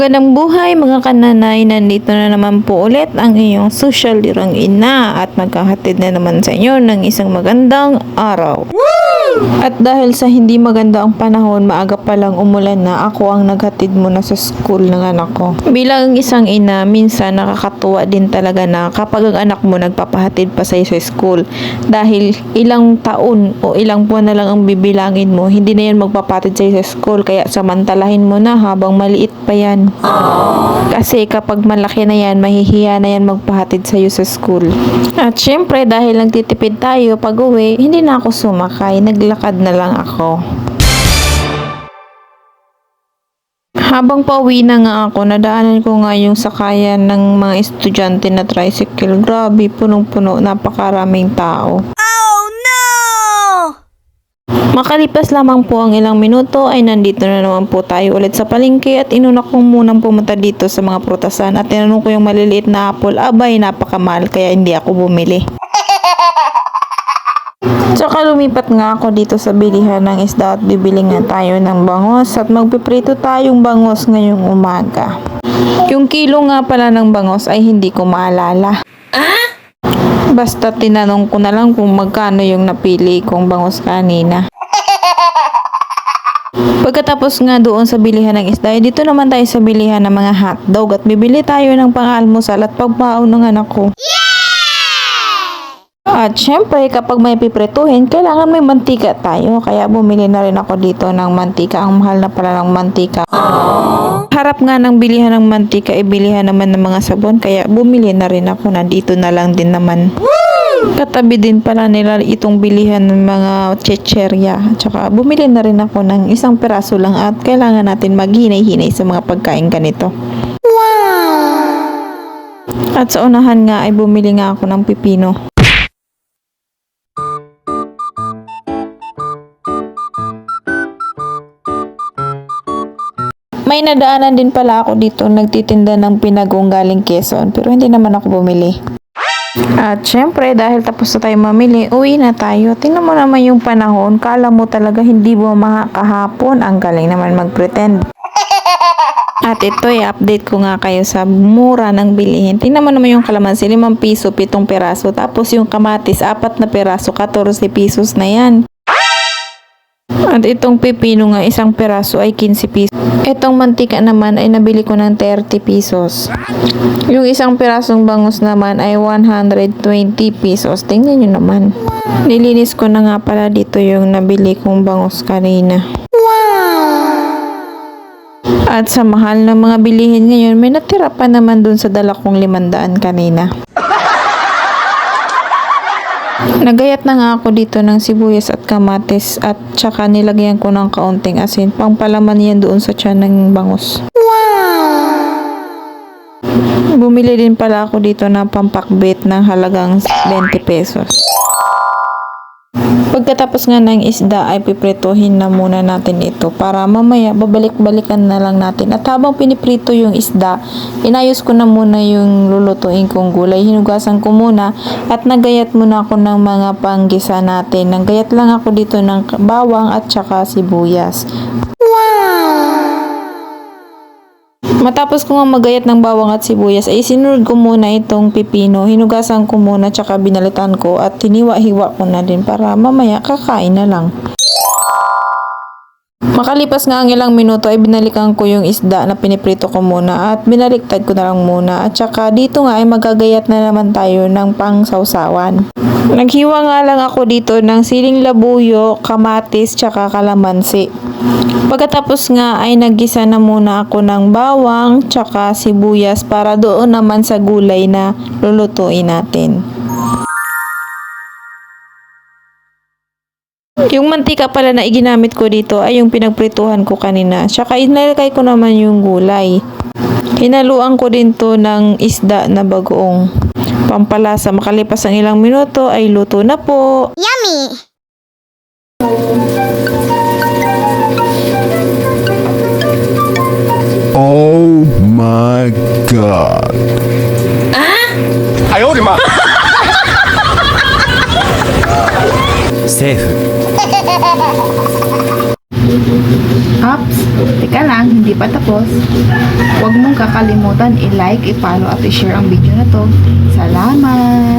Magandang buhay mga kananay, nandito na naman po ulit ang iyong social dirang ina at magkahatid na naman sa inyo ng isang magandang araw. At dahil sa hindi maganda ang panahon, maaga pa lang umulan na, ako ang naghatid muna sa school ng anak ko. Bilang isang ina, minsan nakakatuwa din talaga na kapag ang anak mo nagpapahatid pa sa school. Dahil ilang taon o ilang buwan na lang ang bibilangin mo, hindi na yan magpapatid sa school. Kaya samantalahin mo na habang maliit pa yan. Kasi kapag malaki na yan, mahihiya na yan magpahatid sa'yo sa school. At syempre, dahil nagtitipid tayo pag uwi, hindi na ako sumakay. Naglakad na lang ako. Habang pauwi na nga ako, nadaanan ko nga yung sakayan ng mga estudyante na tricycle. Grabe, punong-puno, napakaraming tao. Oh no! Makalipas lamang po ang ilang minuto ay nandito na naman po tayo ulit sa palengke at inuna kong munang pumunta dito sa mga prutasan at tinanong ko yung maliliit na apple. Abay, napakamahal kaya hindi ako bumili. Tsaka lumipat nga ako dito sa bilihan ng isda at bibili nga tayo ng bangos at magpiprito tayong bangos ngayong umaga. Yung kilo nga pala ng bangos ay hindi ko maalala. Basta tinanong ko na lang kung magkano yung napili kong bangos kanina. Pagkatapos nga doon sa bilihan ng isda, dito naman tayo sa bilihan ng mga hotdog at bibili tayo ng pang-almusal at pagbaon ng anak ko. At syempre, kapag may piprituhin, kailangan may mantika tayo. Kaya bumili na rin ako dito ng mantika. Ang mahal na pala ng mantika. Harap nga ng bilihan ng mantika, bilihan naman ng mga sabon. Kaya bumili na rin ako, nandito na lang din naman. Katabi din pala nila itong bilihan ng mga chicherya. Tsaka bumili na rin ako ng isang peraso lang at kailangan natin maghinay-hinay sa mga pagkain ganito. At sa unahan nga ay bumili nga ako ng pipino. May nadaanan din pala ako dito nagtitinda ng pinagong galing Quezon pero hindi naman ako bumili. At syempre dahil tapos na tayo mamili, uwi na tayo. Tingnan mo naman yung panahon, kala mo talaga hindi bumaha kahapon. Ang galing naman mag-pretend. At ito update ko nga kayo sa mura ng bilihin. Tingnan mo naman yung kalamansi, 5 piso, 7 peraso. Tapos yung kamatis, 4 na peraso, 14 pesos na yan. At itong pepino nga, 1 peraso ay 15 pesos. Itong mantika naman ay nabili ko ng 30 pesos. Yung 1 perasong bangus naman ay 120 pesos. Tingnan nyo naman. Nilinis ko na nga pala dito yung nabili kong bangus kanina. At sa mahal ng mga bilihin ngayon, may natira pa naman dun sa dala kong 500 kanina. Nagayat na nga ako dito ng sibuyas at kamatis at tsaka nilagyan ko ng kaunting asin. Pangpalaman yan doon sa tiyan ng bangus. Bumili din pala ako dito ng pampakbit ng halagang 20 pesos. Pagkatapos nga ng isda ay piprituhin na muna natin ito para mamaya babalik-balikan na lang natin. At habang piniprito yung isda, inayos ko na muna yung lulutuin kong gulay. Hinugasan ko muna at nagayat muna ako ng mga panggisa natin. Nagayat lang ako dito ng bawang at saka sibuyas. Matapos ko nga magayat ng bawang at sibuyas ay sinunod ko muna itong pipino. Hinugasan ko muna tsaka binalitan ko at hiniwa-hiwa ko na din para mamaya kakain na lang. Makalipas nga ang ilang minuto ay binalikan ko yung isda na piniprito ko muna at binaliktad ko na lang muna. At saka dito nga ay magagayat na naman tayo ng pangsawsawan. Naghiwa nga lang ako dito ng siling labuyo, kamatis, tsaka kalamansi. Pagkatapos nga ay naggisa na muna ako ng bawang, tsaka sibuyas para doon naman sa gulay na lulutuin natin. Yung mantika pala na iginamit ko dito ay yung pinagprituhan ko kanina. Tsaka inalagay ko naman yung gulay. Hinaluan ko din to ng isda na bagoong. Pampalasa, makalipas ang ilang minuto ay luto na po. Yummy! Oh my God. 哎呦我的妈！ セーフ Ups, teka lang, hindi pa tapos. Huwag mong kakalimutan i-like, i-follow at i-share ang video na to. Salamat!